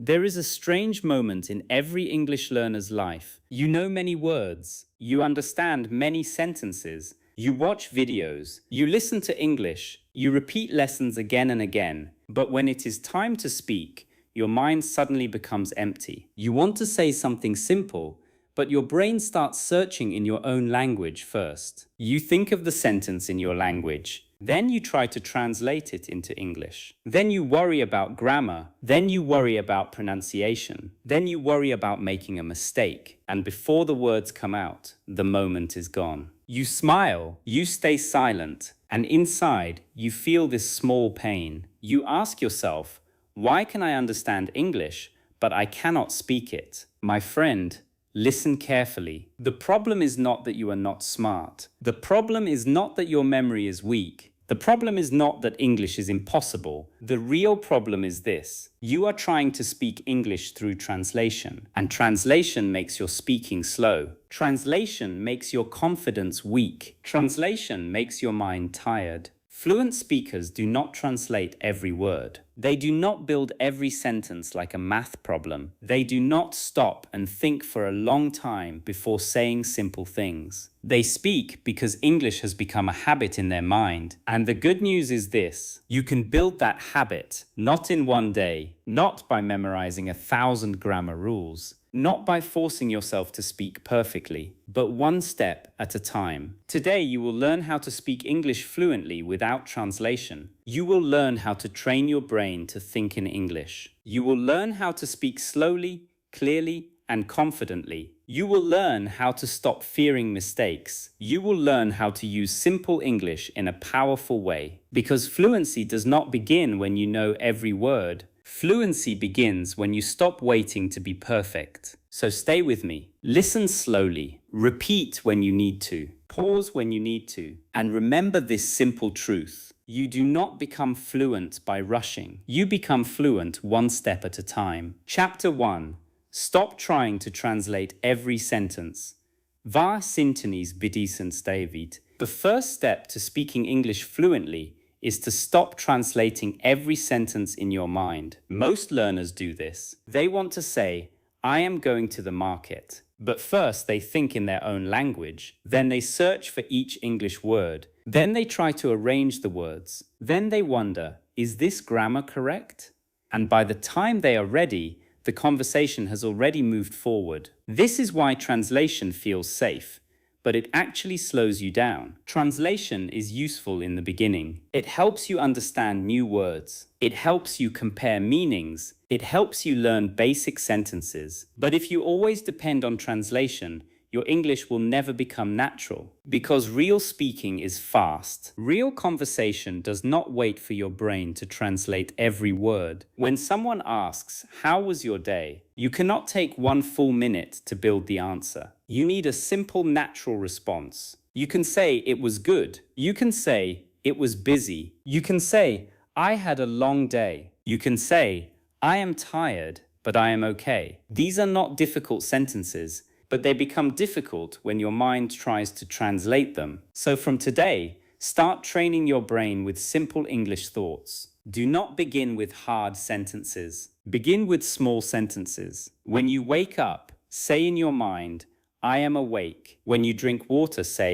There is a strange moment in every English learner's life. You know many words, you understand many sentences, you watch videos, you listen to English, you repeat lessons again and again, but when it is time to speak, your mind suddenly becomes empty. You want to say something simple, but your brain starts searching in your own language first. You think of the sentence in your language, then you try to translate it into English. Then you worry about grammar, then you worry about pronunciation, then you worry about making a mistake, and before the words come out, the moment is gone. You smile, you stay silent, and inside, you feel this small pain. You ask yourself, why can I understand English, but I cannot speak it? My friend, listen carefully. The problem is not that you are not smart. The problem is not that your memory is weak. The problem is not that English is impossible. The real problem is this. You are trying to speak English through translation, and translation makes your speaking slow. Translation makes your confidence weak. Translation makes your mind tired. Fluent speakers do not translate every word. They do not build every sentence like a math problem. They do not stop and think for a long time before saying simple things. They speak because English has become a habit in their mind. And the good news is this: you can build that habit, not in one day, not by memorizing 1,000 grammar rules, not by forcing yourself to speak perfectly, but one step at a time. Today, you will learn how to speak English fluently without translation. You will learn how to train your brain to think in English. You will learn how to speak slowly, clearly, and confidently. You will learn how to stop fearing mistakes. You will learn how to use simple English in a powerful way. Because fluency does not begin when you know every word. Fluency begins when you stop waiting to be perfect. So stay with me. Listen slowly. Repeat when you need to. Pause when you need to. And remember this simple truth. You do not become fluent by rushing. You become fluent one step at a time. Chapter 1. Stop trying to translate every sentence. Waar syntonies bedessen David. The first step to speaking English fluently is to stop translating every sentence in your mind. Most learners do this. They want to say, I am going to the market. But first they think in their own language. Then they search for each English word. Then they try to arrange the words. Then they wonder, is this grammar correct? And by the time they are ready, the conversation has already moved forward. This is why translation feels safe, but it actually slows you down. Translation is useful in the beginning. It helps you understand new words. It helps you compare meanings. It helps you learn basic sentences. But if you always depend on translation, your English will never become natural. Because real speaking is fast. Real conversation does not wait for your brain to translate every word. When someone asks, "How was your day?" you cannot take 1 full minute to build the answer. You need a simple, natural response. You can say, "It was good." You can say, "It was busy." You can say, "I had a long day." You can say, "I am tired, but I am okay." These are not difficult sentences, but they become difficult when your mind tries to translate them. So from today, start training your brain with simple English thoughts. Do not begin with hard sentences. Begin with small sentences. When you wake up, say in your mind, "I am awake." When you drink water, say,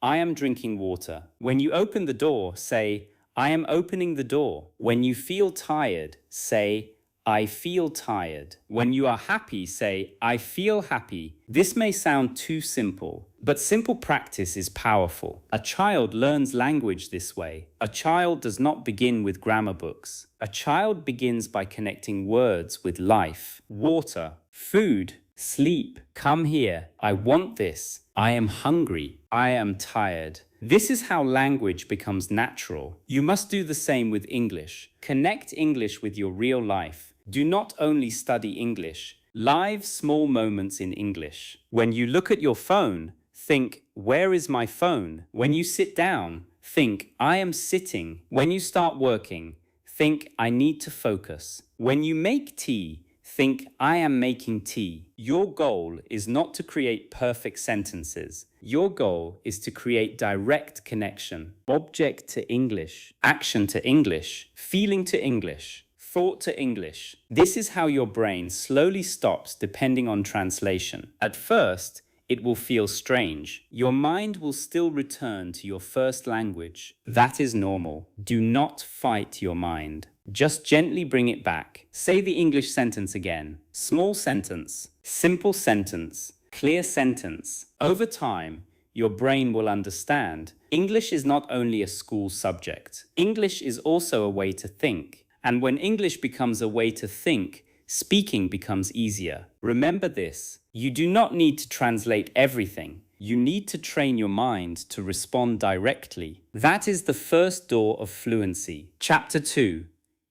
"I am drinking water." When you open the door, say, "I am opening the door." When you feel tired, say, "I feel tired." When you are happy, say, "I feel happy." This may sound too simple, but simple practice is powerful. A child learns language this way. A child does not begin with grammar books. A child begins by connecting words with life. Water, food, sleep, come here, I want this, I am hungry, I am tired. This is how language becomes natural. You must do the same with English. Connect English with your real life. Do not only study English. Live small moments in English. When you look at your phone, think, "Where is my phone?" When you sit down, think, "I am sitting." When you start working, think, "I need to focus." When you make tea, think, "I am making tea." Your goal is not to create perfect sentences. Your goal is to create direct connection. Object to English, action to English, feeling to English. Thought to English. This is how your brain slowly stops depending on translation. At first, it will feel strange. Your mind will still return to your first language. That is normal. Do not fight your mind. Just gently bring it back. Say the English sentence again. Small sentence, simple sentence, clear sentence. Over time, your brain will understand. English is not only a school subject. English is also a way to think. And when English becomes a way to think, speaking becomes easier. Remember this. You do not need to translate everything. You need to train your mind to respond directly. That is the first door of fluency. Chapter 2.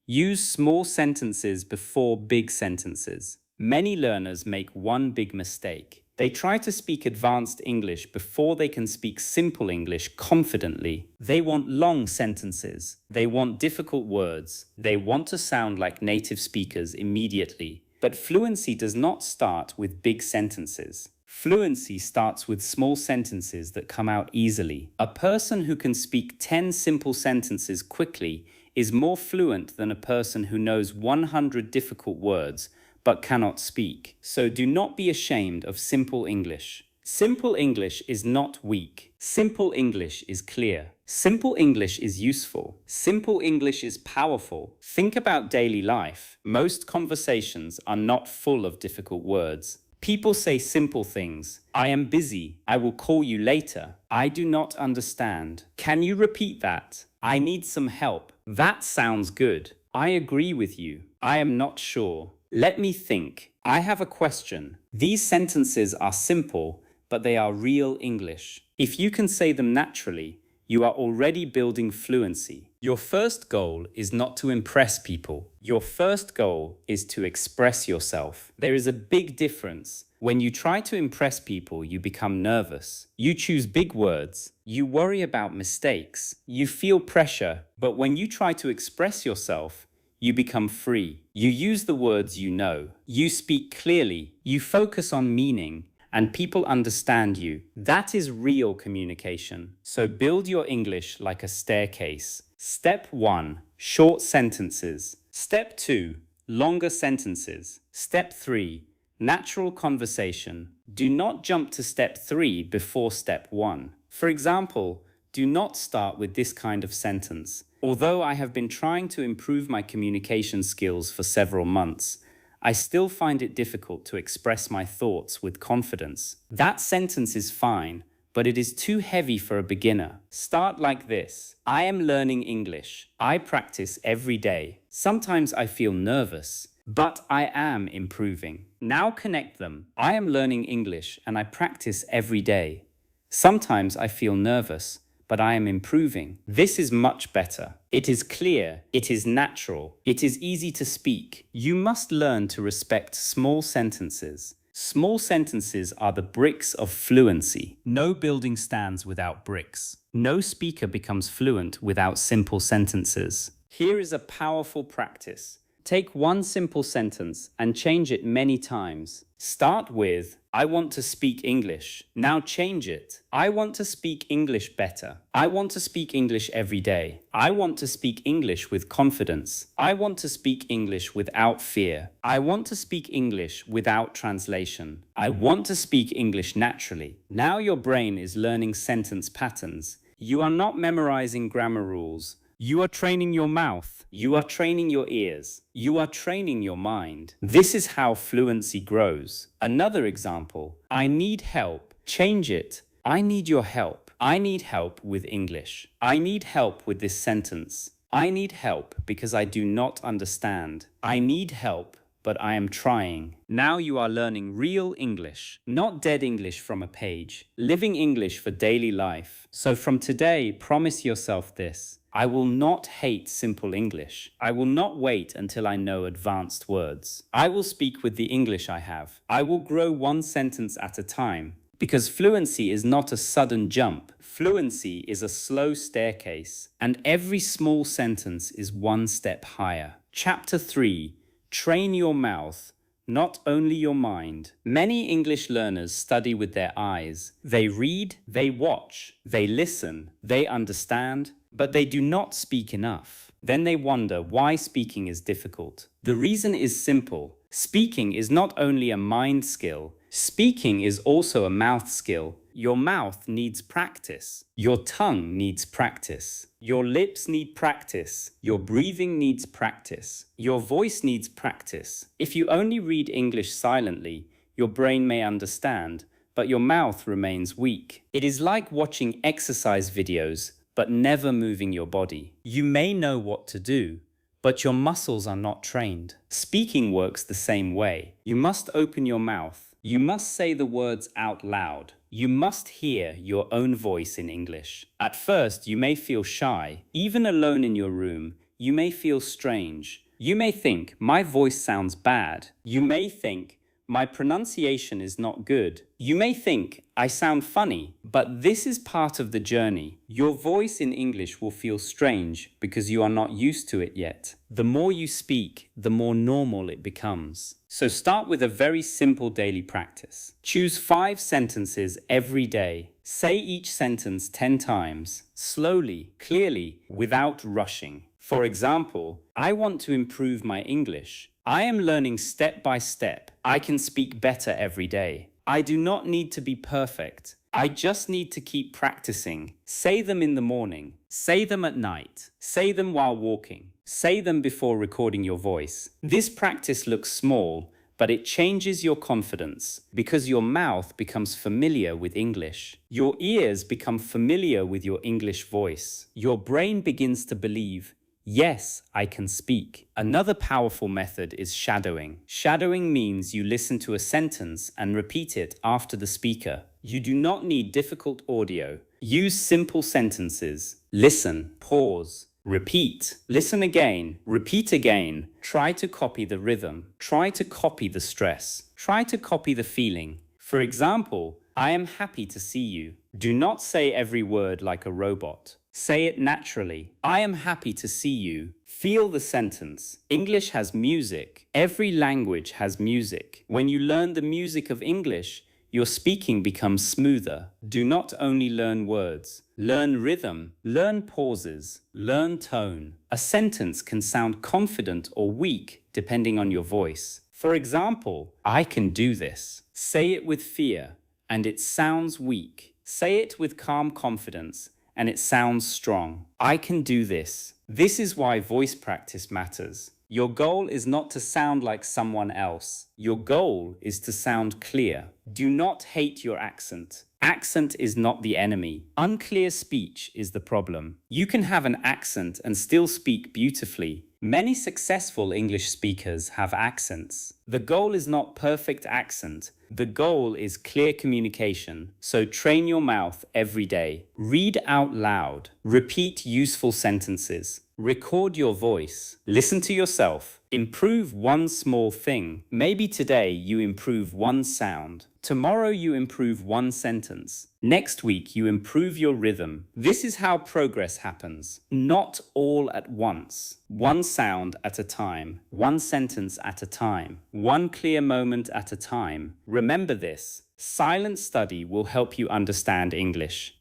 Use small sentences before big sentences. Many learners make one big mistake. They try to speak advanced English before they can speak simple English confidently. They want long sentences. They want difficult words. They want to sound like native speakers immediately. But fluency does not start with big sentences. Fluency starts with small sentences that come out easily. A person who can speak 10 simple sentences quickly is more fluent than a person who knows 100 difficult words but cannot speak. So do not be ashamed of simple English. Simple English is not weak. Simple English is clear. Simple English is useful. Simple English is powerful. Think about daily life. Most conversations are not full of difficult words. People say simple things. I am busy. I will call you later. I do not understand. Can you repeat that? I need some help. That sounds good. I agree with you. I am not sure. Let me think. I have a question. These sentences are simple, but they are real English. If you can say them naturally, you are already building fluency. Your first goal is not to impress people. Your first goal is to express yourself. There is a big difference. When you try to impress people, you become nervous. You choose big words. You worry about mistakes. You feel pressure. But when you try to express yourself, you become free. You use the words you know. You speak clearly. You focus on meaning, and people understand you. That is real communication. So build your English like a staircase. Step 1, short sentences. Step 2, longer sentences. Step 3, natural conversation. Do not jump to step 3 before step 1. For example, do not start with this kind of sentence. Although I have been trying to improve my communication skills for several months, I still find it difficult to express my thoughts with confidence. That sentence is fine, but it is too heavy for a beginner. Start like this. I am learning English. I practice every day. Sometimes I feel nervous, but I am improving. Now connect them. I am learning English and I practice every day. Sometimes I feel nervous, but I am improving. This is much better. It is clear. It is natural. It is easy to speak. You must learn to respect small sentences. Small sentences are the bricks of fluency. No building stands without bricks. No speaker becomes fluent without simple sentences. Here is a powerful practice. Take one simple sentence and change it many times. Start with, I want to speak English. Now change it. I want to speak English better. I want to speak English every day. I want to speak English with confidence. I want to speak English without fear. I want to speak English without translation. I want to speak English naturally. Now your brain is learning sentence patterns. You are not memorizing grammar rules. You are training your mouth. You are training your ears. You are training your mind. This is how fluency grows. Another example. I need help. Change it. I need your help. I need help with English. I need help with this sentence. I need help because I do not understand. I need help, but I am trying. Now you are learning real English, not dead English from a page. Living English for daily life. So from today, promise yourself this. I will not hate simple English. I will not wait until I know advanced words. I will speak with the English I have. I will grow one sentence at a time. Because fluency is not a sudden jump. Fluency is a slow staircase. And every small sentence is one step higher. Chapter 3. Train your mouth, not only your mind. Many English learners study with their eyes. They read, they watch, they listen, they understand, but they do not speak enough. Then they wonder why speaking is difficult. The reason is simple. Speaking is not only a mind skill, speaking is also a mouth skill. Your mouth needs practice. Your tongue needs practice. Your lips need practice. Your breathing needs practice. Your voice needs practice. If you only read English silently, your brain may understand, but your mouth remains weak. It is like watching exercise videos, but never moving your body. You may know what to do, but your muscles are not trained. Speaking works the same way. You must open your mouth. You must say the words out loud. You must hear your own voice in English. At first, you may feel shy. Even alone in your room, you may feel strange. You may think, my voice sounds bad. You may think, my pronunciation is not good. You may think, I sound funny, but this is part of the journey. Your voice in English will feel strange because you are not used to it yet. The more you speak, the more normal it becomes. So start with a very simple daily practice. Choose 5 sentences every day. Say each sentence 10 times, slowly, clearly, without rushing. For example, I want to improve my English. I am learning step by step. I can speak better every day. I do not need to be perfect. I just need to keep practicing. Say them in the morning. Say them at night. Say them while walking. Say them before recording your voice. This practice looks small, but it changes your confidence because your mouth becomes familiar with English. Your ears become familiar with your English voice. Your brain begins to believe, yes, I can speak. Another powerful method is shadowing. Shadowing means you listen to a sentence and repeat it after the speaker. You do not need difficult audio. Use simple sentences. Listen, pause, repeat. Listen again, repeat again. Try to copy the rhythm. Try to copy the stress. Try to copy the feeling. For example, I am happy to see you. Do not say every word like a robot. Say it naturally. I am happy to see you. Feel the sentence. English has music. Every language has music. When you learn the music of English, your speaking becomes smoother. Do not only learn words. Learn rhythm. Learn pauses. Learn tone. A sentence can sound confident or weak depending on your voice. For example, I can do this. Say it with fear, and it sounds weak. Say it with calm confidence, and it sounds strong. I can do this. This is why voice practice matters. Your goal is not to sound like someone else. Your goal is to sound clear. Do not hate your accent. Accent is not the enemy. Unclear speech is the problem. You can have an accent and still speak beautifully. Many successful English speakers have accents. The goal is not perfect accent. The goal is clear communication. So train your mouth every day. Read out loud. Repeat useful sentences. Record your voice. Listen to yourself. Improve one small thing. Maybe today you improve one sound. Tomorrow you improve one sentence. Next week you improve your rhythm. This is how progress happens. Not all at once. One sound at a time. One sentence at a time. One clear moment at a time. Remember this. Silent study will help you understand English.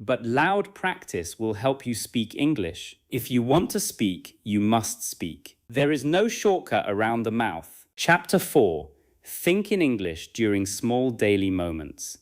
But loud practice will help you speak English. If you want to speak, you must speak. There is no shortcut around the mouth. Chapter 4. Think in English during small daily moments.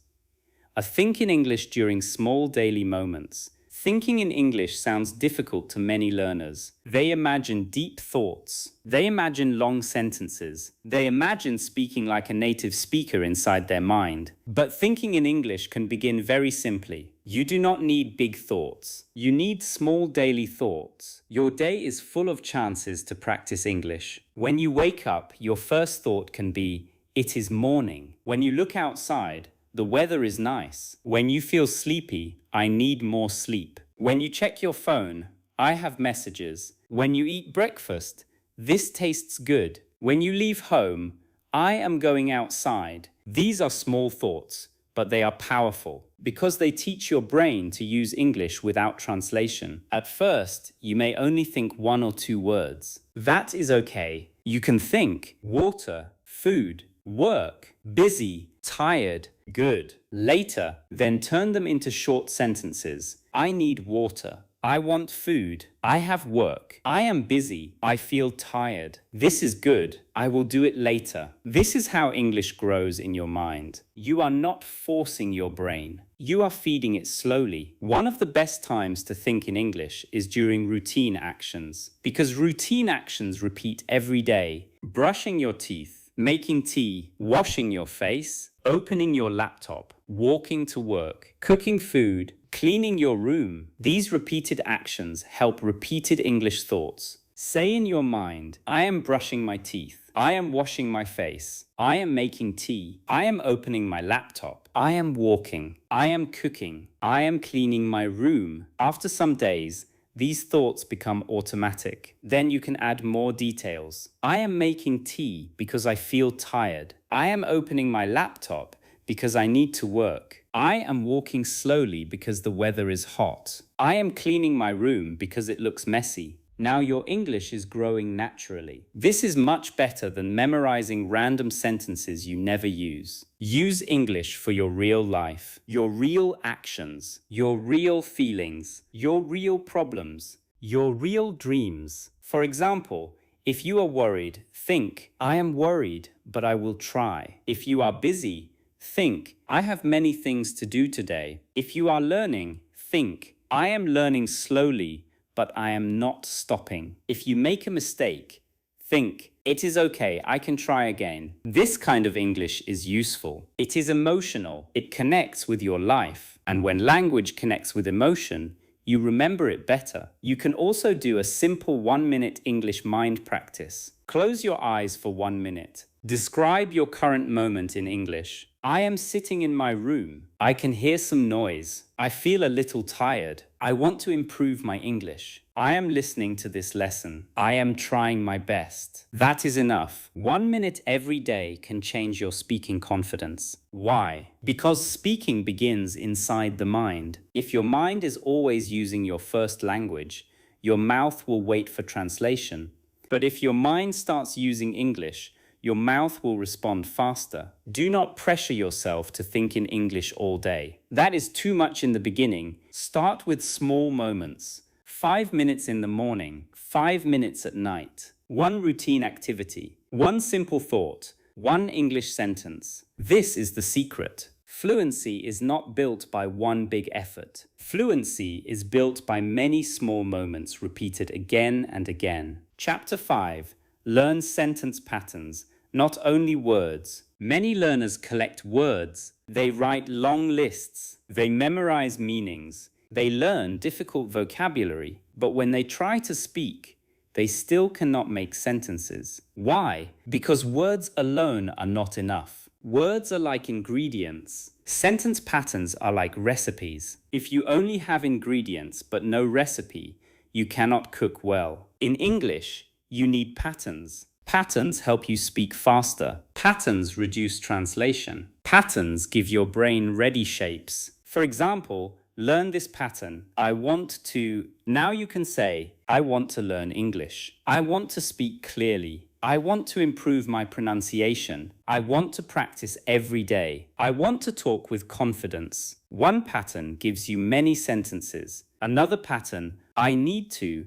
Think in English during small daily moments. Thinking in English sounds difficult to many learners. They imagine deep thoughts. They imagine long sentences. They imagine speaking like a native speaker inside their mind. But thinking in English can begin very simply. You do not need big thoughts. You need small daily thoughts. Your day is full of chances to practice English. When you wake up, your first thought can be, it is morning. When you look outside, the weather is nice. When you feel sleepy, I need more sleep. When you check your phone, I have messages. When you eat breakfast, this tastes good. When you leave home, I am going outside. These are small thoughts, but they are powerful because they teach your brain to use English without translation. At first, you may only think 1 or 2 words. That is okay. You can think water, food, work, busy, tired, good. Later, then turn them into short sentences. I need water. I want food. I have work. I am busy. I feel tired. This is good. I will do it later. This is how English grows in your mind. You are not forcing your brain. You are feeding it slowly. One of the best times to think in English is during routine actions, because routine actions repeat every day. Brushing your teeth, making tea, washing your face, opening your laptop, walking to work, cooking food, cleaning your room. These repeated actions help repeated English thoughts. Say in your mind, I am brushing my teeth. I am washing my face. I am making tea. I am opening my laptop. I am walking. I am cooking. I am cleaning my room. After some days, these thoughts become automatic. Then you can add more details. I am making tea because I feel tired. I am opening my laptop because I need to work. I am walking slowly because the weather is hot. I am cleaning my room because it looks messy. Now your English is growing naturally. This is much better than memorizing random sentences you never use. Use English for your real life, your real actions, your real feelings, your real problems, your real dreams. For example, if you are worried, think, I am worried, but I will try. If you are busy, think, I have many things to do today. If you are learning, think, I am learning slowly, but I am not stopping. If you make a mistake, think, it is okay, I can try again. This kind of English is useful. It is emotional. It connects with your life. And when language connects with emotion, you remember it better. You can also do a simple 1-minute English mind practice. Close your eyes for 1 minute. Describe your current moment in English. I am sitting in my room. I can hear some noise. I feel a little tired. I want to improve my English. I am listening to this lesson. I am trying my best. That is enough. 1 minute every day can change your speaking confidence. Why? Because speaking begins inside the mind. If your mind is always using your first language, your mouth will wait for translation. But if your mind starts using English, your mouth will respond faster. Do not pressure yourself to think in English all day. That is too much in the beginning. Start with small moments. 5 minutes in the morning, 5 minutes at night. One routine activity, one simple thought, one English sentence. This is the secret. Fluency is not built by one big effort. Fluency is built by many small moments repeated again and again. Chapter 5. Learn sentence patterns, not only words. Many learners collect words. They write long lists. They memorize meanings. They learn difficult vocabulary. But when they try to speak, they still cannot make sentences. Why? Because words alone are not enough. Words are like ingredients. Sentence patterns are like recipes. If you only have ingredients but no recipe, you cannot cook well. In English, you need patterns. Patterns help you speak faster. Patterns reduce translation. Patterns give your brain ready shapes. For example, learn this pattern. I want to. Now you can say, I want to learn English. I want to speak clearly. I want to improve my pronunciation. I want to practice every day. I want to talk with confidence. One pattern gives you many sentences. Another pattern, I need to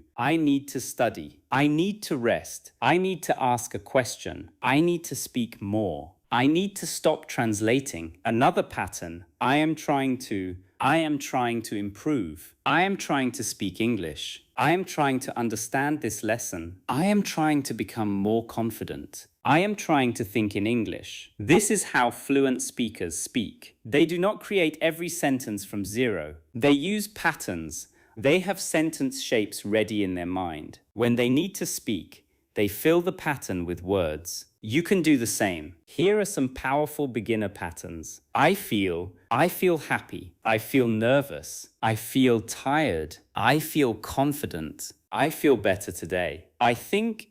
study. I need to rest. I need to ask a question. I need to speak more. I need to stop translating. Another pattern, I am trying to improve. I am trying to speak English. I am trying to understand this lesson. I am trying to become more confident. I am trying to think in English. This is how fluent speakers speak. They do not create every sentence from zero. They use patterns. They have sentence shapes ready in their mind. When they need to speak, they fill the pattern with words. You can do the same. Here are some powerful beginner patterns. I feel happy. I feel nervous. I feel tired. I feel confident. I feel better today. I think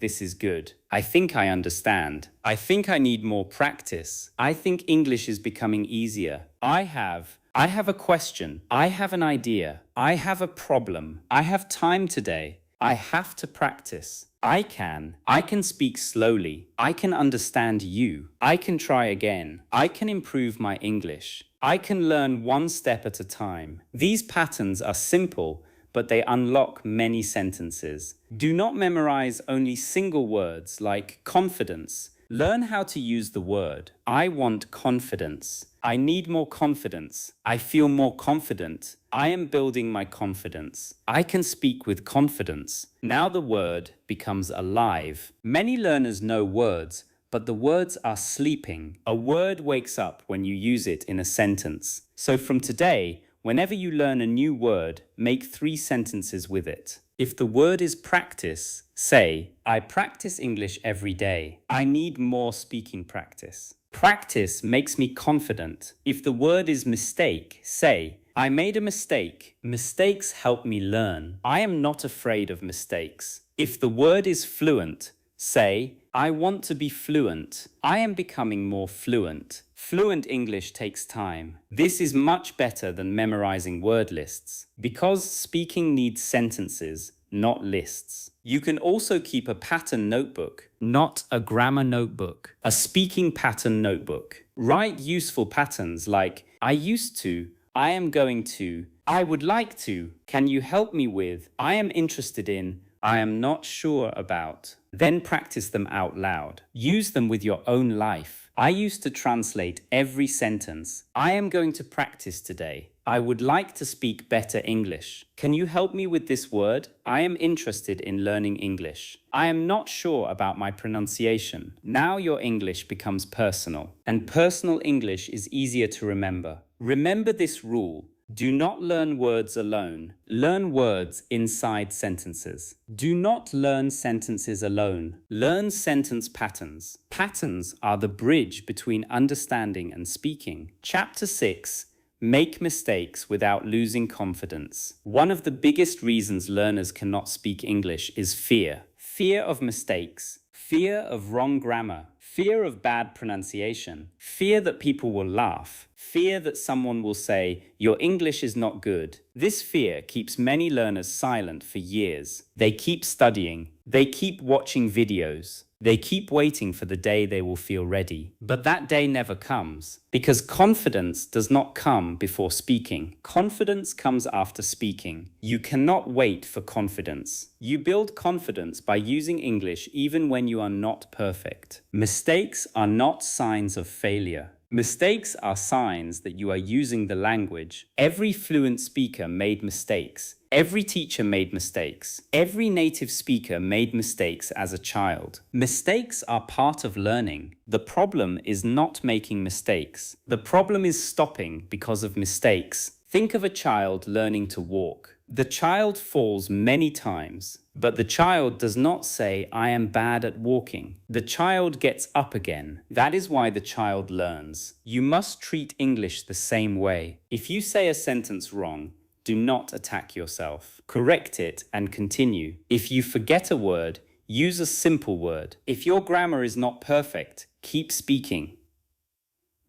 this is good. I think I understand. I think I need more practice. I think English is becoming easier. I have a question. I have an idea. I have a problem. I have time today. I have to practice. I can speak slowly. I can understand you. I can try again. I can improve my English. I can learn one step at a time. These patterns are simple, but they unlock many sentences. Do not memorize only single words like confidence. Learn how to use the word. I want confidence. I need more confidence. I feel more confident. I am building my confidence. I can speak with confidence. Now the word becomes alive. Many learners know words, but the words are sleeping. A word wakes up when you use it in a sentence. So from today, whenever you learn a new word, make 3 sentences with it. If the word is practice, say, I practice English every day. I need more speaking practice. Practice makes me confident. If the word is mistake, say, I made a mistake. Mistakes help me learn. I am not afraid of mistakes. If the word is fluent, say, I want to be fluent. I am becoming more fluent. Fluent English takes time. This is much better than memorizing word lists, because speaking needs sentences, not lists. You can also keep a pattern notebook, not a grammar notebook. A speaking pattern notebook. Write useful patterns like, I used to, I am going to, I would like to, can you help me with, I am interested in, I am not sure about. Then practice them out loud. Use them with your own life. I used to translate every sentence. I am going to practice today. I would like to speak better English. Can you help me with this word? I am interested in learning English. I am not sure about my pronunciation. Now your English becomes personal, and personal English is easier to remember. Remember this rule. Do not learn words alone. Learn words inside sentences. Do not learn sentences alone. Learn sentence patterns. Patterns are the bridge between understanding and speaking. Chapter 6. Make mistakes without losing confidence. One of the biggest reasons learners cannot speak English is fear. Fear of mistakes. Fear of wrong grammar. Fear of bad pronunciation. Fear that people will laugh. Fear that someone will say, your English is not good. This fear keeps many learners silent for years. They keep studying. They keep watching videos. They keep waiting for the day they will feel ready. But that day never comes, because confidence does not come before speaking. Confidence comes after speaking. You cannot wait for confidence. You build confidence by using English even when you are not perfect. Mistakes are not signs of failure. Mistakes are signs that you are using the language. Every fluent speaker made mistakes. Every teacher made mistakes. Every native speaker made mistakes as a child. Mistakes are part of learning. The problem is not making mistakes. The problem is stopping because of mistakes. Think of a child learning to walk. The child falls many times, but the child does not say, I am bad at walking. The child gets up again. That is why the child learns. You must treat English the same way. If you say a sentence wrong, do not attack yourself. Correct it and continue. If you forget a word, use a simple word. If your grammar is not perfect, keep speaking.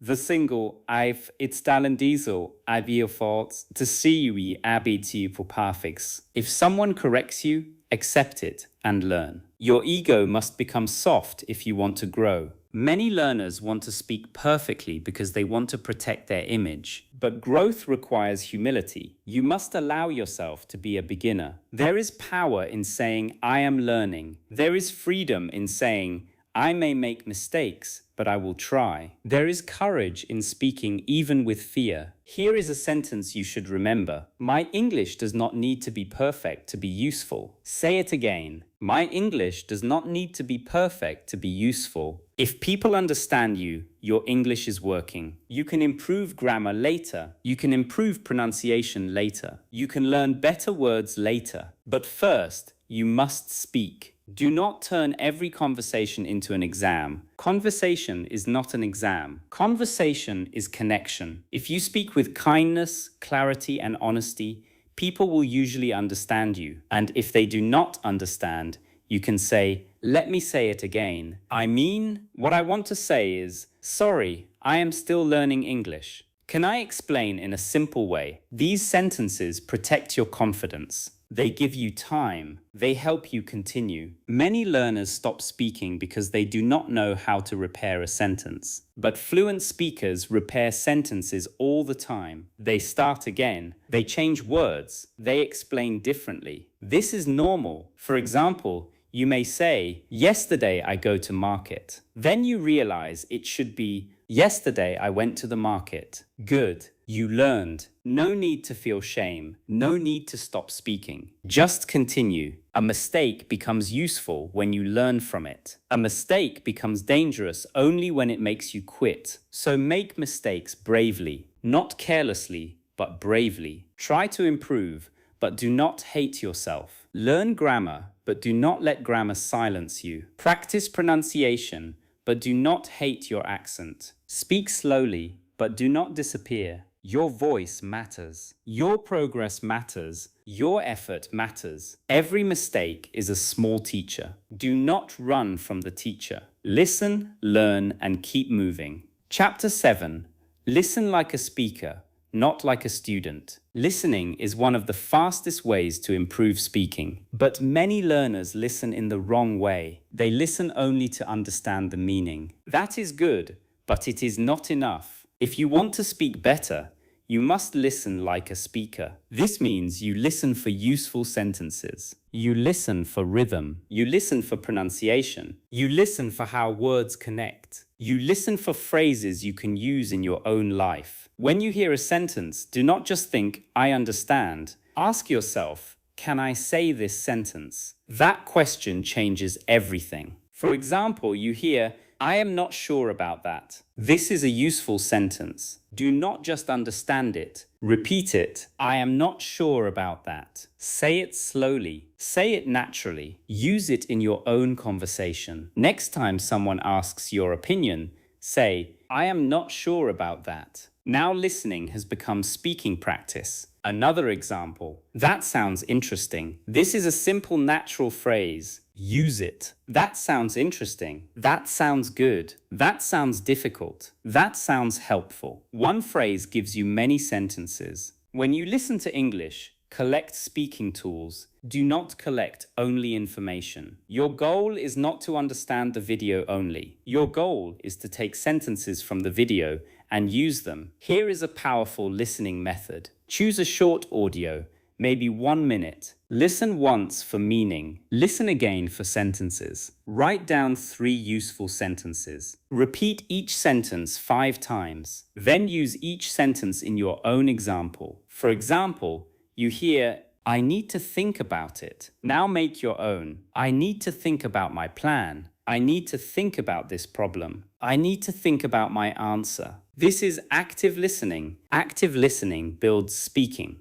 The single I've itstalen diesel I faults to see we abiti for perfects. If someone corrects you, accept it and learn. Your ego must become soft if you want to grow. Many learners want to speak perfectly because they want to protect their image. But growth requires humility. You must allow yourself to be a beginner. There is power in saying, I am learning. There is freedom in saying, I may make mistakes, but I will try. There is courage in speaking even with fear. Here is a sentence you should remember. My English does not need to be perfect to be useful. Say it again. My English does not need to be perfect to be useful. If people understand you, your English is working. You can improve grammar later. You can improve pronunciation later. You can learn better words later. But first, you must speak. Do not turn every conversation into an exam. Conversation is not an exam. Conversation is connection. If you speak with kindness, clarity, and honesty, people will usually understand you. And if they do not understand, you can say, let me say it again. What I want to say is, sorry, I am still learning English. Can I explain in a simple way? These sentences protect your confidence. They give you time. They help you continue. Many learners stop speaking because they do not know how to repair a sentence. But fluent speakers repair sentences all the time. They start again. They change words. They explain differently. This is normal. For example, you may say, "Yesterday I go to market." Then you realize it should be, "Yesterday I went to the market." Good. You learned. No need to feel shame. No need to stop speaking. Just continue. A mistake becomes useful when you learn from it. A mistake becomes dangerous only when it makes you quit. So make mistakes bravely, not carelessly, but bravely. Try to improve, but do not hate yourself. Learn grammar, but do not let grammar silence you. Practice pronunciation, but do not hate your accent. Speak slowly, but do not disappear. Your voice matters. Your progress matters. Your effort matters. Every mistake is a small teacher. Do not run from the teacher. Listen, learn, and keep moving. Chapter 7. Listen like a speaker, not like a student. Listening is one of the fastest ways to improve speaking. But many learners listen in the wrong way. They listen only to understand the meaning. That is good, but it is not enough. If you want to speak better, you must listen like a speaker. This means you listen for useful sentences. You listen for rhythm. You listen for pronunciation. You listen for how words connect. You listen for phrases you can use in your own life. When you hear a sentence, do not just think, "I understand." Ask yourself, "Can I say this sentence?" That question changes everything. For example, you hear, "I am not sure about that." This is a useful sentence. Do not just understand it. Repeat it. "I am not sure about that." Say it slowly. Say it naturally. Use it in your own conversation. Next time someone asks your opinion, say, "I am not sure about that." Now listening has become speaking practice. Another example. "That sounds interesting." This is a simple, natural phrase. Use it. That sounds interesting. That sounds good. That sounds difficult. That sounds helpful. One phrase gives you many sentences. When you listen to English, collect speaking tools. Do not collect only information. Your goal is not to understand the video only. Your goal is to take sentences from the video and use them. Here is a powerful listening method. Choose a short audio, maybe 1 minute. Listen once for meaning. Listen again for sentences. Write down 3 useful sentences. Repeat each sentence 5 times. Then use each sentence in your own example. For example, you hear, "I need to think about it." Now make your own. "I need to think about my plan." "I need to think about this problem." "I need to think about my answer." This is active listening. Active listening builds speaking.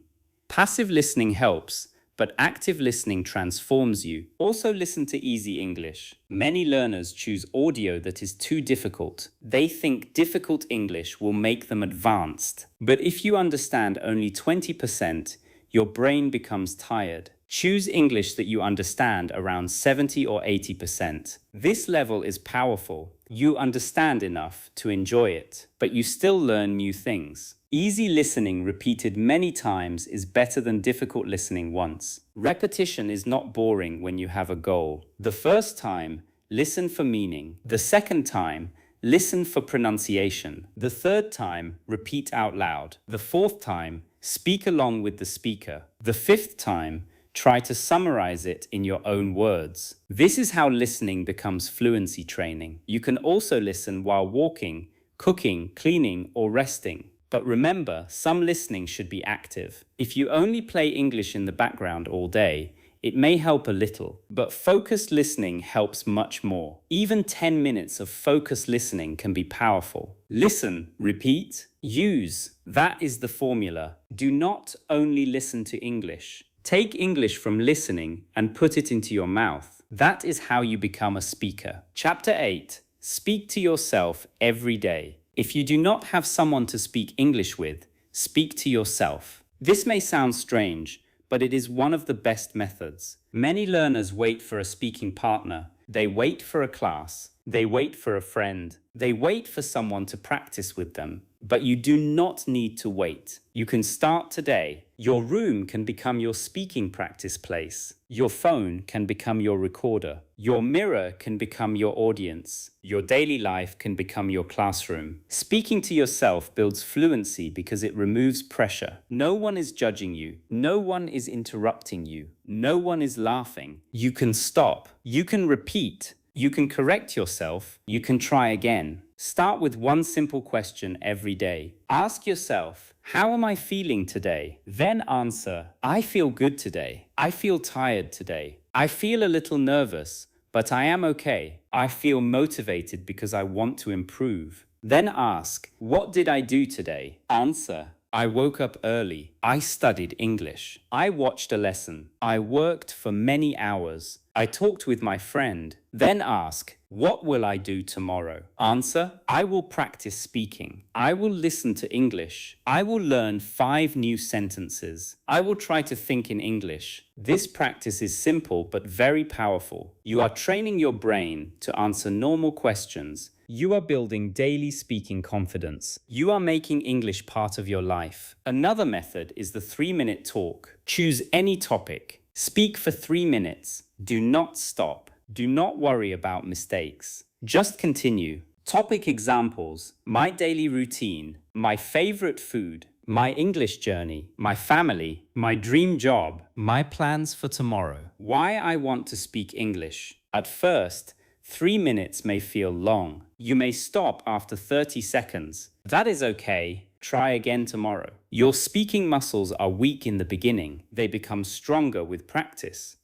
Passive listening helps, but active listening transforms you. Also listen to easy English. Many learners choose audio that is too difficult. They think difficult English will make them advanced. But if you understand only 20%, your brain becomes tired. Choose English that you understand around 70 or 80%. This level is powerful. You understand enough to enjoy it, but you still learn new things. Easy listening repeated many times is better than difficult listening once. Repetition is not boring when you have a goal. The first time, listen for meaning. The second time, listen for pronunciation. The third time, repeat out loud. The fourth time, speak along with the speaker. The fifth time, try to summarize it in your own words. This is how listening becomes fluency training. You can also listen while walking, cooking, cleaning, or resting. But remember, some listening should be active. If you only play English in the background all day, it may help a little, but focused listening helps much more. Even 10 minutes of focused listening can be powerful. Listen, repeat, use. That is the formula. Do not only listen to English. Take English from listening and put it into your mouth. That is how you become a speaker. Chapter 8. Speak to yourself every day. If you do not have someone to speak English with, speak to yourself. This may sound strange, but it is one of the best methods. Many learners wait for a speaking partner. They wait for a class. They wait for a friend. They wait for someone to practice with them. But you do not need to wait. You can start today. Your room can become your speaking practice place. Your phone can become your recorder. Your mirror can become your audience. Your daily life can become your classroom. Speaking to yourself builds fluency because it removes pressure. No one is judging you. No one is interrupting you. No one is laughing. You can stop. You can repeat. You can correct yourself. You can try again. Start with one simple question every day. Ask yourself, how am I feeling today? Then answer, I feel good today. I feel tired today. I feel a little nervous, but I am okay. I feel motivated because I want to improve. Then ask, what did I do today? Answer, I woke up early. I studied English. I watched a lesson. I worked for many hours. I talked with my friend. Then ask, what will I do tomorrow? Answer, I will practice speaking. I will listen to English. I will learn 5 new sentences. I will try to think in English. This practice is simple but very powerful. You are training your brain to answer normal questions. You are building daily speaking confidence. You are making English part of your life. Another method is the 3-minute talk. Choose any topic. Speak for 3 minutes. Do not stop. Do not worry about mistakes. Just continue. Topic examples: my daily routine, my favorite food, my English journey, my family, my dream job, my plans for tomorrow. Why I want to speak English. At first, 3 minutes may feel long. You may stop after 30 seconds. That is okay. Try again tomorrow. Your speaking muscles are weak in the beginning. They become stronger with practice.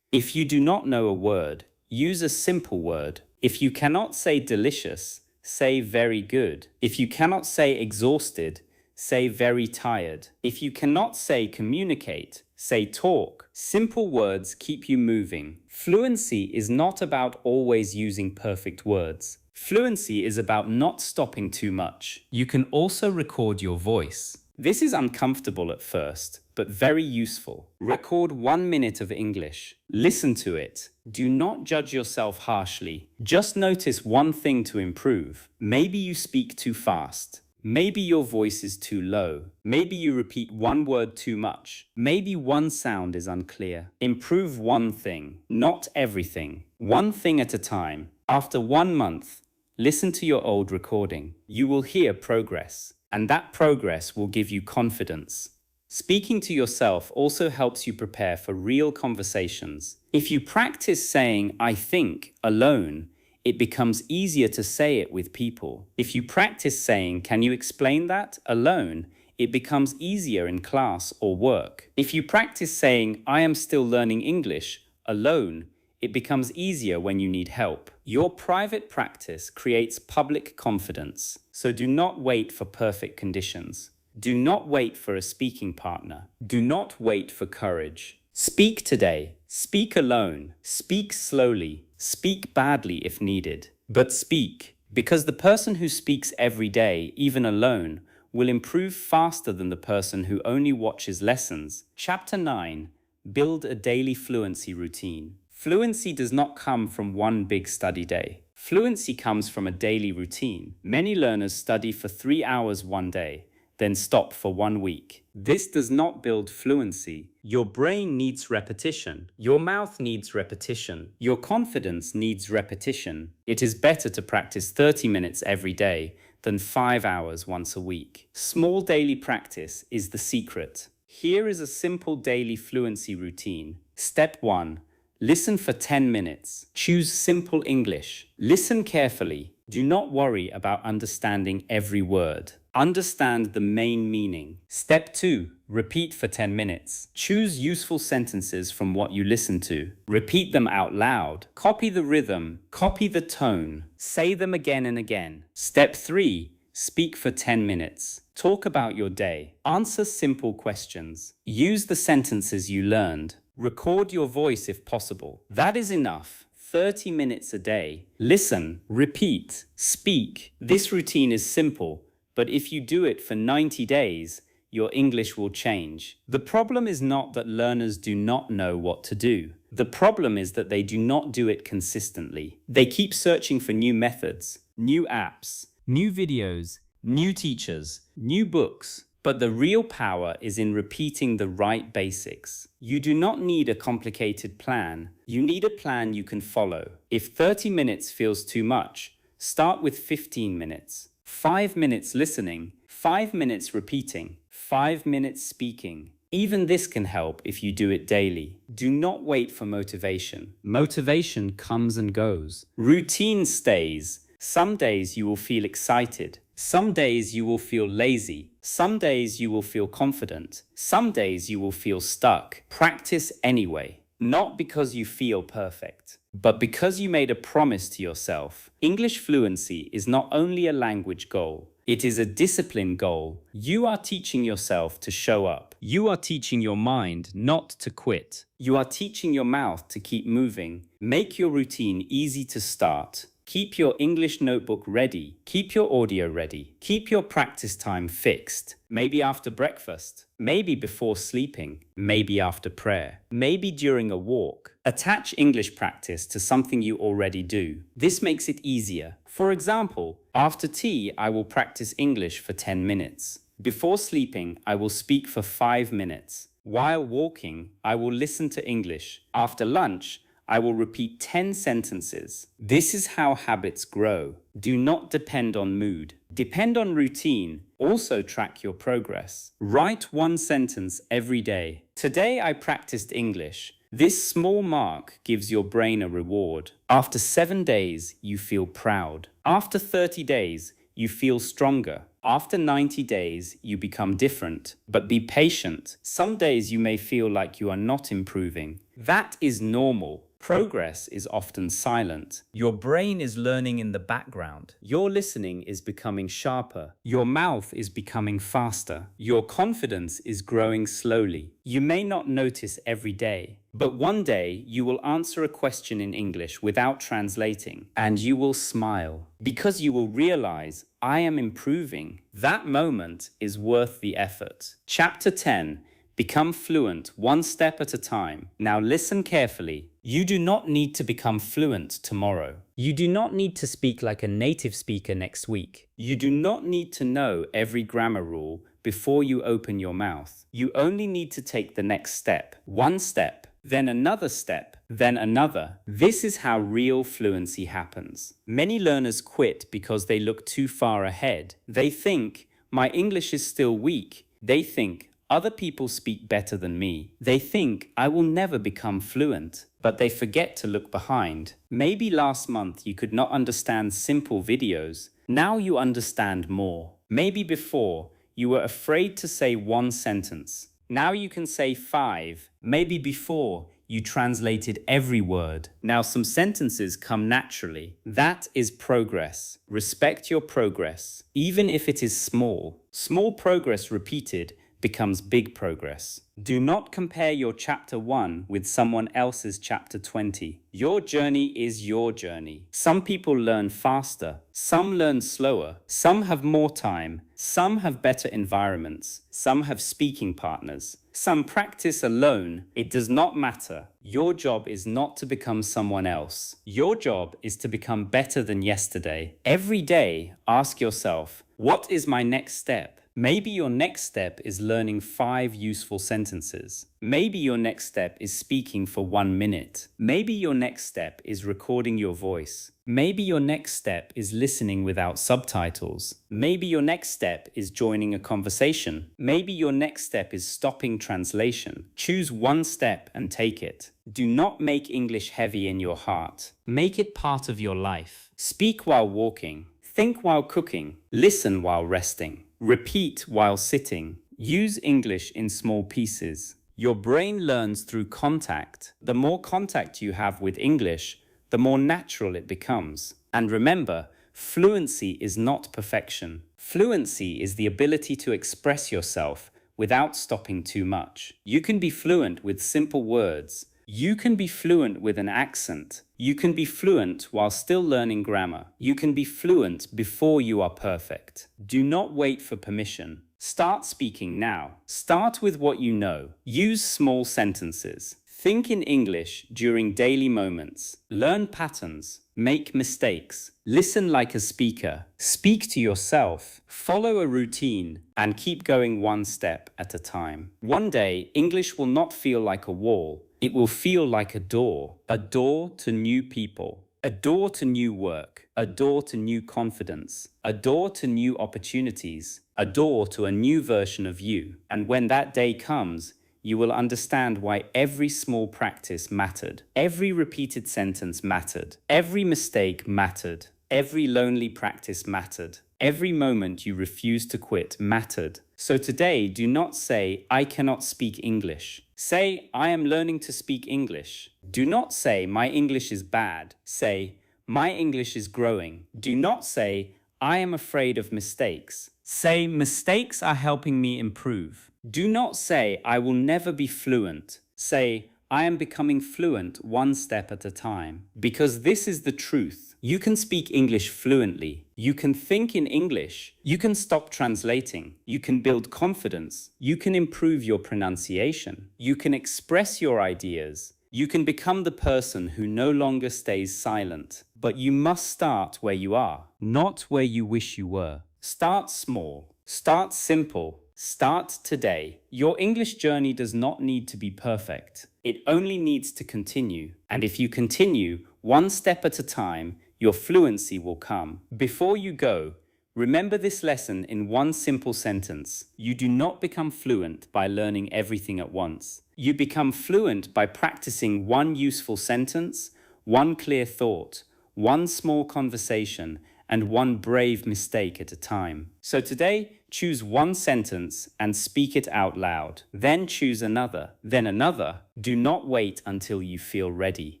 If you do not know a word, use a simple word. If you cannot say delicious, say very good. If you cannot say exhausted, say very tired. If you cannot say communicate, say talk. Simple words keep you moving. Fluency is not about always using perfect words. Fluency is about not stopping too much. You can also record your voice. This is uncomfortable at first, but very useful. Record 1 minute of English. Listen to it. Do not judge yourself harshly. Just notice one thing to improve. Maybe you speak too fast. Maybe your voice is too low. Maybe you repeat one word too much. Maybe one sound is unclear. Improve one thing, not everything. One thing at a time. After 1 month, listen to your old recording. You will hear progress, and that progress will give you confidence. Speaking to yourself also helps you prepare for real conversations. If you practice saying, I think, alone, it becomes easier to say it with people. If you practice saying, can you explain that, alone, it becomes easier in class or work. If you practice saying, I am still learning English, alone, it becomes easier when you need help. Your private practice creates public confidence, so do not wait for perfect conditions. Do not wait for a speaking partner. Do not wait for courage. Speak today. Speak alone. Speak slowly. Speak badly if needed. But speak, because the person who speaks every day, even alone, will improve faster than the person who only watches lessons. Chapter 9. Build a daily fluency routine. Fluency does not come from one big study day. Fluency comes from a daily routine. Many learners study for 3 hours one day, then stop for 1 week. This does not build fluency. Your brain needs repetition. Your mouth needs repetition. Your confidence needs repetition. It is better to practice 30 minutes every day than 5 hours once a week. Small daily practice is the secret. Here is a simple daily fluency routine. Step 1. Listen for 10 minutes. Choose simple English. Listen carefully. Do not worry about understanding every word. Understand the main meaning. Step 2. Repeat for 10 minutes. Choose useful sentences from what you listen to. Repeat them out loud. Copy the rhythm. Copy the tone. Say them again and again. Step 3. Speak for 10 minutes. Talk about your day. Answer simple questions. Use the sentences you learned. Record your voice if possible. That is enough. 30 minutes a day. Listen, repeat, speak. This routine is simple, but if you do it for 90 days, your English will change. The problem is not that learners do not know what to do. The problem is that they do not do it consistently. They keep searching for new methods, new apps, new videos, new teachers, new books, But the real power is in repeating the right basics. You do not need a complicated plan. You need a plan you can follow. If 30 minutes feels too much, start with 15 minutes. 5 minutes listening, 5 minutes repeating, 5 minutes speaking. Even this can help if you do it daily. Do not wait for motivation. Motivation comes and goes. Routine stays. Some days you will feel excited. Some days you will feel lazy. Some days you will feel confident. Some days you will feel stuck. Practice anyway, not because you feel perfect, but because you made a promise to yourself. English fluency is not only a language goal, it is a discipline goal. You are teaching yourself to show up. You are teaching your mind not to quit. You are teaching your mouth to keep moving. Make your routine easy to start. Keep your English notebook ready. Keep your audio ready. Keep your practice time fixed. Maybe after breakfast. Maybe before sleeping. Maybe after prayer. Maybe during a walk. Attach English practice to something you already do. This makes it easier. For example, after tea, I will practice English for 10 minutes. Before sleeping, I will speak for 5 minutes. While walking, I will listen to English. After lunch, I will repeat 10 sentences. This is how habits grow. Do not depend on mood. Depend on routine. Also track your progress. Write one sentence every day. Today I practiced English. This small mark gives your brain a reward. After 7 days, you feel proud. After 30 days, you feel stronger. After 90 days, you become different. But be patient. Some days you may feel like you are not improving. That is normal. Progress is often silent. Your brain is learning in the background. Your listening is becoming sharper. Your mouth is becoming faster. Your confidence is growing slowly. You may not notice every day, but one day you will answer a question in English without translating, and you will smile because you will realize, I am improving. That moment is worth the effort. Chapter 10. Become fluent one step at a time. Now listen carefully. You do not need to become fluent tomorrow. You do not need to speak like a native speaker next week. You do not need to know every grammar rule before you open your mouth. You only need to take the next step. One step, then another step, then another. This is how real fluency happens. Many learners quit because they look too far ahead. They think, my English is still weak. They think, other people speak better than me. They think, I will never become fluent. But they forget to look behind. Maybe last month you could not understand simple videos. Now you understand more. Maybe before, you were afraid to say one sentence. Now you can say 5. Maybe before, you translated every word. Now some sentences come naturally. That is progress. Respect your progress, even if it is small. Small progress repeated becomes big progress. Do not compare your chapter 1 with someone else's chapter 20. Your journey is your journey. Some people learn faster, some learn slower, some have more time, some have better environments, some have speaking partners, some practice alone. It does not matter. Your job is not to become someone else. Your job is to become better than yesterday. Every day, ask yourself, what is my next step? Maybe your next step is learning 5 useful sentences. Maybe your next step is speaking for 1 minute. Maybe your next step is recording your voice. Maybe your next step is listening without subtitles. Maybe your next step is joining a conversation. Maybe your next step is stopping translation. Choose one step and take it. Do not make English heavy in your heart. Make it part of your life. Speak while walking. Think while cooking. Listen while resting. Repeat while sitting. Use English in small pieces. Your brain learns through contact. The more contact you have with English, the more natural it becomes. And remember, fluency is not perfection. Fluency is the ability to express yourself without stopping too much. You can be fluent with simple words. You can be fluent with an accent. You can be fluent while still learning grammar. You can be fluent before you are perfect. Do not wait for permission. Start speaking now. Start with what you know. Use small sentences. Think in English during daily moments. Learn patterns. Make mistakes. Listen like a speaker. Speak to yourself. Follow a routine and keep going one step at a time. One day, English will not feel like a wall. It will feel like a door to new people, a door to new work, a door to new confidence, a door to new opportunities, a door to a new version of you. And when that day comes, you will understand why every small practice mattered. Every repeated sentence mattered. Every mistake mattered. Every lonely practice mattered. Every moment you refused to quit mattered. So today, do not say, I cannot speak English. Say, I am learning to speak English. Do not say, my English is bad. Say, my English is growing. Do not say, I am afraid of mistakes. Say, mistakes are helping me improve. Do not say, I will never be fluent. Say, I am becoming fluent one step at a time. Because this is the truth. You can speak English fluently. You can think in English. You can stop translating. You can build confidence. You can improve your pronunciation. You can express your ideas. You can become the person who no longer stays silent. But you must start where you are, not where you wish you were. Start small. Start simple. Start today. Your English journey does not need to be perfect. It only needs to continue. And if you continue, one step at a time, your fluency will come. Before you go, remember this lesson in one simple sentence. You do not become fluent by learning everything at once. You become fluent by practicing one useful sentence, one clear thought, one small conversation, and one brave mistake at a time. So today, choose one sentence and speak it out loud. Then choose another, then another. Do not wait until you feel ready.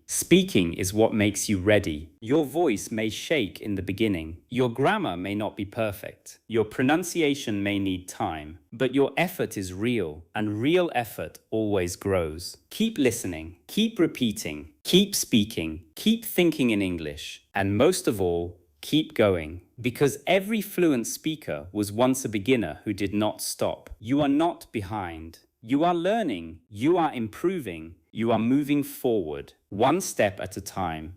Speaking is what makes you ready. Your voice may shake in the beginning. Your grammar may not be perfect. Your pronunciation may need time. But your effort is real, and real effort always grows. Keep listening, keep repeating, keep speaking, keep thinking in English, and most of all, keep going, because every fluent speaker was once a beginner who did not stop. You are not behind. You are learning. You are improving. You are moving forward, one step at a time.